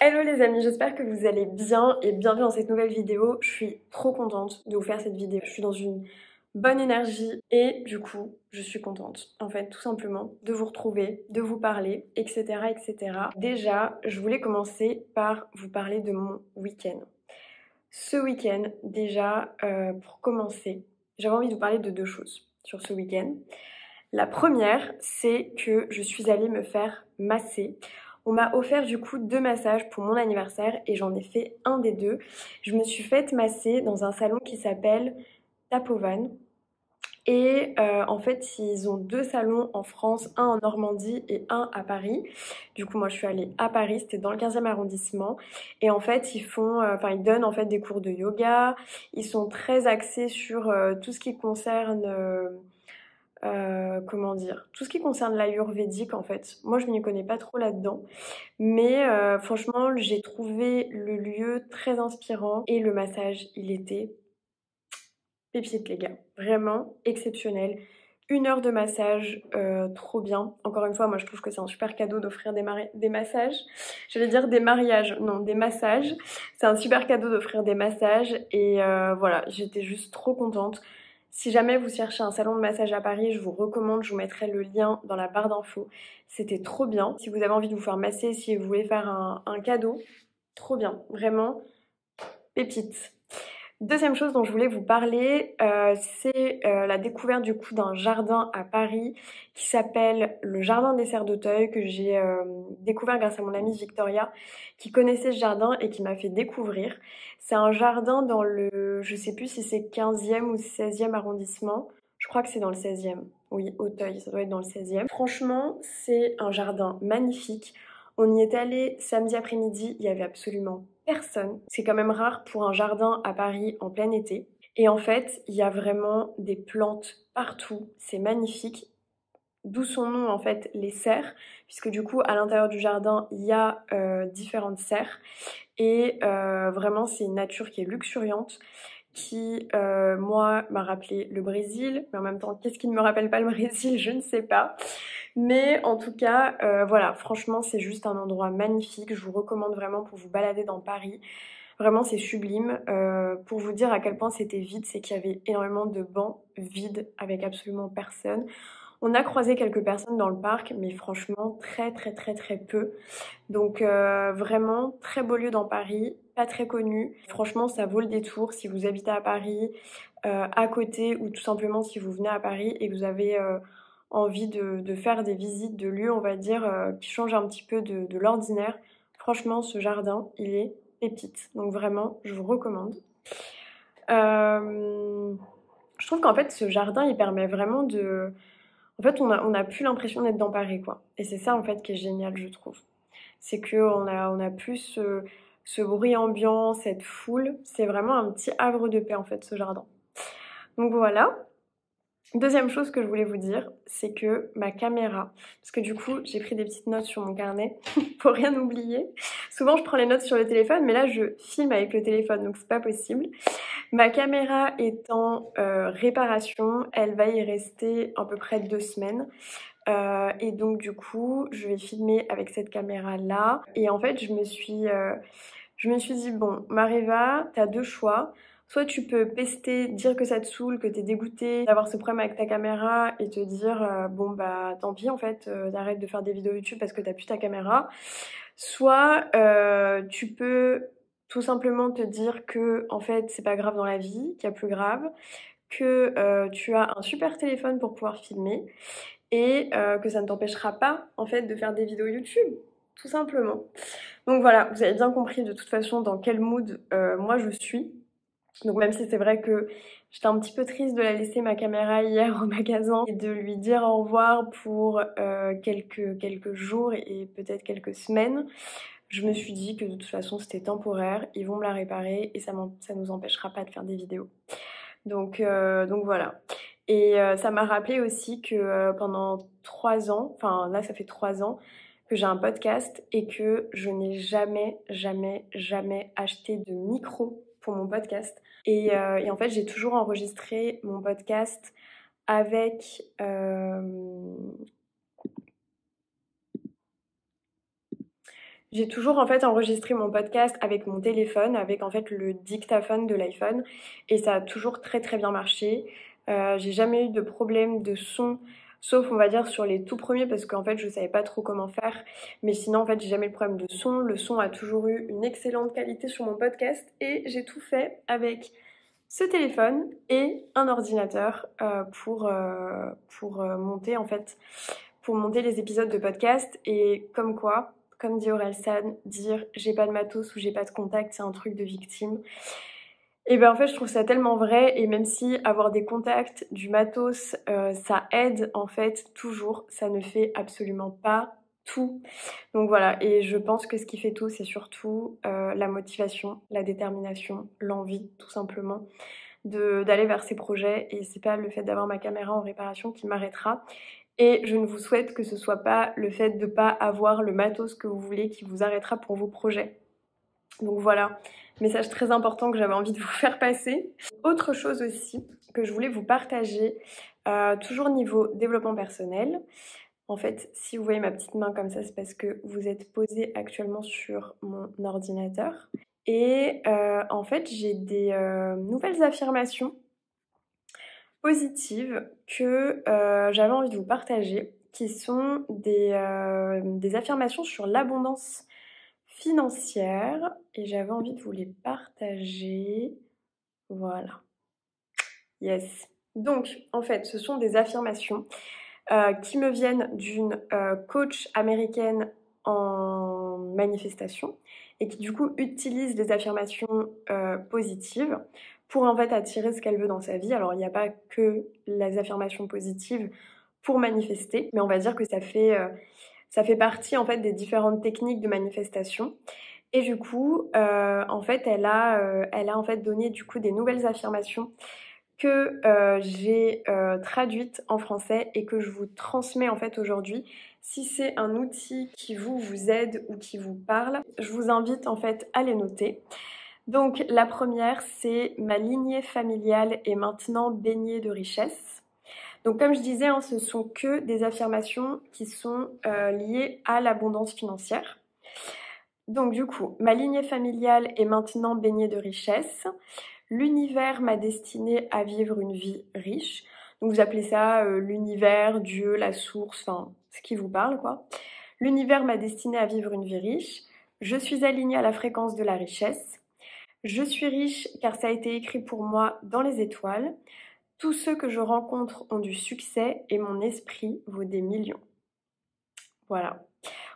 Hello les amis, j'espère que vous allez bien et bienvenue dans cette nouvelle vidéo. Je suis trop contente de vous faire cette vidéo. Je suis dans une bonne énergie et du coup, je suis contente. En fait, tout simplement, de vous retrouver, de vous parler, etc. etc. Déjà, je voulais commencer par vous parler de mon week-end. Ce week-end, déjà, pour commencer, j'avais envie de vous parler de deux choses sur ce week-end. La première, c'est que je suis allée me faire masser. On m'a offert du coup 2 massages pour mon anniversaire et j'en ai fait un des deux. Je me suis faite masser dans un salon qui s'appelle Tapovan. Et en fait, ils ont 2 salons en France, un en Normandie et un à Paris. Du coup, moi, je suis allée à Paris, c'était dans le 15e arrondissement. Et en fait, ils donnent en fait des cours de yoga. Ils sont très axés sur tout ce qui concerne comment dire, tout ce qui concerne l'ayurvédique en fait. Moi je m'y connais pas trop là-dedans, mais franchement j'ai trouvé le lieu très inspirant et le massage il était pépite les gars, vraiment exceptionnel. 1 heure de massage, trop bien. Encore une fois, moi je trouve que c'est un super cadeau d'offrir des massages. J'allais dire des mariages, non, des massages. C'est un super cadeau d'offrir des massages et voilà, j'étais juste trop contente. Si jamais vous cherchez un salon de massage à Paris, je vous recommande, je vous mettrai le lien dans la barre d'infos. C'était trop bien. Si vous avez envie de vous faire masser, si vous voulez faire un cadeau, trop bien, vraiment pépite. Deuxième chose dont je voulais vous parler, c'est la découverte du coup d'un jardin à Paris qui s'appelle le Jardin des Serres d'Auteuil que j'ai découvert grâce à mon amie Victoria qui connaissait ce jardin et qui m'a fait découvrir. C'est un jardin dans le, je sais plus si c'est 15e ou 16e arrondissement, je crois que c'est dans le 16e. Oui, Auteuil, ça doit être dans le 16e. Franchement, c'est un jardin magnifique. On y est allé samedi après-midi, il y avait absolument personne. C'est quand même rare pour un jardin à Paris en plein été. Et en fait, il y a vraiment des plantes partout. C'est magnifique. D'où son nom en fait, les serres, puisque du coup à l'intérieur du jardin il y a différentes serres et vraiment c'est une nature qui est luxuriante qui moi m'a rappelé le Brésil, mais en même temps qu'est-ce qui ne me rappelle pas le Brésil, je ne sais pas. Mais en tout cas, voilà, franchement, c'est juste un endroit magnifique. Je vous recommande vraiment pour vous balader dans Paris. Vraiment, c'est sublime. Pour vous dire à quel point c'était vide, c'est qu'il y avait énormément de bancs vides avec absolument personne. On a croisé quelques personnes dans le parc, mais franchement, très très très très peu. Donc vraiment, très beau lieu dans Paris, pas très connu. Franchement, ça vaut le détour si vous habitez à Paris, à côté, ou tout simplement si vous venez à Paris et que vous avez envie de faire des visites de lieux, on va dire, qui changent un petit peu de l'ordinaire. Franchement, ce jardin, il est pépite. Donc vraiment, je vous recommande. Je trouve qu'en fait, ce jardin, il permet vraiment de... En fait, on a plus l'impression d'être dans Paris, quoi. Et c'est ça, en fait, qui est génial, je trouve. C'est on a plus ce bruit ambiant, cette foule. C'est vraiment un petit havre de paix, en fait, ce jardin. Donc voilà. Deuxième chose que je voulais vous dire, c'est que ma caméra, parce que du coup j'ai pris des petites notes sur mon carnet pour rien oublier. Souvent je prends les notes sur le téléphone, mais là je filme avec le téléphone, donc c'est pas possible. Ma caméra est en réparation, elle va y rester à peu près 2 semaines. Et donc du coup je vais filmer avec cette caméra là. Et en fait je me suis dit bon Mariva, t'as 2 choix. Soit tu peux pester, dire que ça te saoule, que t'es dégoûté d'avoir ce problème avec ta caméra et te dire bon bah tant pis en fait, t'arrêtes de faire des vidéos YouTube parce que t'as plus ta caméra. Soit tu peux tout simplement te dire que en fait c'est pas grave dans la vie, qu'il y a plus grave, que tu as un super téléphone pour pouvoir filmer et que ça ne t'empêchera pas en fait de faire des vidéos YouTube, tout simplement. Donc voilà, vous avez bien compris de toute façon dans quel mood moi je suis. Donc même si c'est vrai que j'étais un petit peu triste de la laisser ma caméra hier au magasin et de lui dire au revoir pour quelques jours et peut-être quelques semaines, je me suis dit que de toute façon c'était temporaire, ils vont me la réparer et ça nous empêchera pas de faire des vidéos. Donc voilà. Et ça m'a rappelé aussi que pendant 3 ans, enfin là ça fait 3 ans, que j'ai un podcast et que je n'ai jamais, jamais, jamais acheté de micro pour mon podcast. Et en fait, j'ai toujours enregistré mon podcast avec... J'ai toujours en fait enregistré mon podcast avec mon téléphone, avec en fait le dictaphone de l'iPhone et ça a toujours très très bien marché. J'ai jamais eu de problème de son, sauf on va dire sur les tout premiers parce qu'en fait je savais pas trop comment faire. Mais sinon en fait j'ai jamais eu de problème de son. Le son a toujours eu une excellente qualité sur mon podcast et j'ai tout fait avec ce téléphone et un ordinateur pour monter en fait, pour monter les épisodes de podcast et comme quoi. Comme dit Orelsan, dire j'ai pas de matos ou j'ai pas de contact, c'est un truc de victime. Et ben en fait, je trouve ça tellement vrai. Et même si avoir des contacts, du matos, ça aide en fait toujours, ça ne fait absolument pas tout. Donc voilà. Et je pense que ce qui fait tout, c'est surtout la motivation, la détermination, l'envie, tout simplement, d'aller vers ces projets. Et c'est pas le fait d'avoir ma caméra en réparation qui m'arrêtera. Et je ne vous souhaite que ce soit pas le fait de pas avoir le matos que vous voulez qui vous arrêtera pour vos projets. Donc voilà, message très important que j'avais envie de vous faire passer. Autre chose aussi que je voulais vous partager, toujours niveau développement personnel. En fait, si vous voyez ma petite main comme ça, c'est parce que vous êtes posé actuellement sur mon ordinateur. Et en fait, j'ai des nouvelles affirmations positives que j'avais envie de vous partager, qui sont des affirmations sur l'abondance financière et j'avais envie de vous les partager. Voilà. Yes. Donc, en fait, ce sont des affirmations qui me viennent d'une coach américaine en manifestation et qui du coup utilise des affirmations positives pour en fait attirer ce qu'elle veut dans sa vie. Alors il n'y a pas que les affirmations positives pour manifester, mais on va dire que ça fait partie en fait des différentes techniques de manifestation. Et du coup, en fait, elle a en fait donné du coup des nouvelles affirmations que j'ai traduites en français et que je vous transmets en fait aujourd'hui. Si c'est un outil qui vous aide ou qui vous parle, je vous invite en fait à les noter. Donc la première, c'est ma lignée familiale est maintenant baignée de richesse. Donc comme je disais, hein, ce sont que des affirmations qui sont liées à l'abondance financière. Donc du coup, ma lignée familiale est maintenant baignée de richesse. L'univers m'a destiné à vivre une vie riche. Donc vous appelez ça l'univers, Dieu, la source, enfin ce qui vous parle quoi. L'univers m'a destiné à vivre une vie riche. Je suis alignée à la fréquence de la richesse. Je suis riche car ça a été écrit pour moi dans les étoiles. Tous ceux que je rencontre ont du succès et mon esprit vaut des millions. Voilà.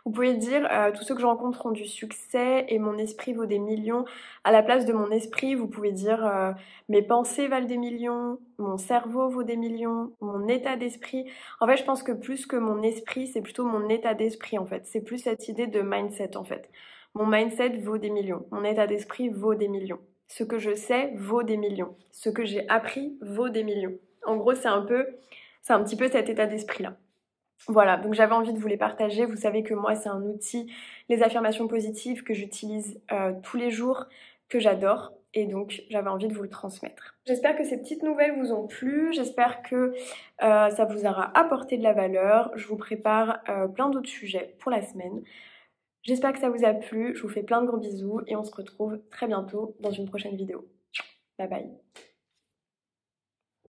Vous pouvez dire tous ceux que je rencontre ont du succès et mon esprit vaut des millions. À la place de mon esprit, vous pouvez dire mes pensées valent des millions, mon cerveau vaut des millions, mon état d'esprit. En fait, je pense que plus que mon esprit, c'est plutôt mon état d'esprit en fait. C'est plus cette idée de mindset en fait. Mon mindset vaut des millions, mon état d'esprit vaut des millions. Ce que je sais vaut des millions. Ce que j'ai appris vaut des millions. En gros, c'est un petit peu cet état d'esprit-là. Voilà, donc j'avais envie de vous les partager. Vous savez que moi, c'est un outil, les affirmations positives, que j'utilise tous les jours, que j'adore. Et donc, j'avais envie de vous le transmettre. J'espère que ces petites nouvelles vous ont plu. J'espère que ça vous aura apporté de la valeur. Je vous prépare plein d'autres sujets pour la semaine. J'espère que ça vous a plu. Je vous fais plein de gros bisous et on se retrouve très bientôt dans une prochaine vidéo. Bye bye.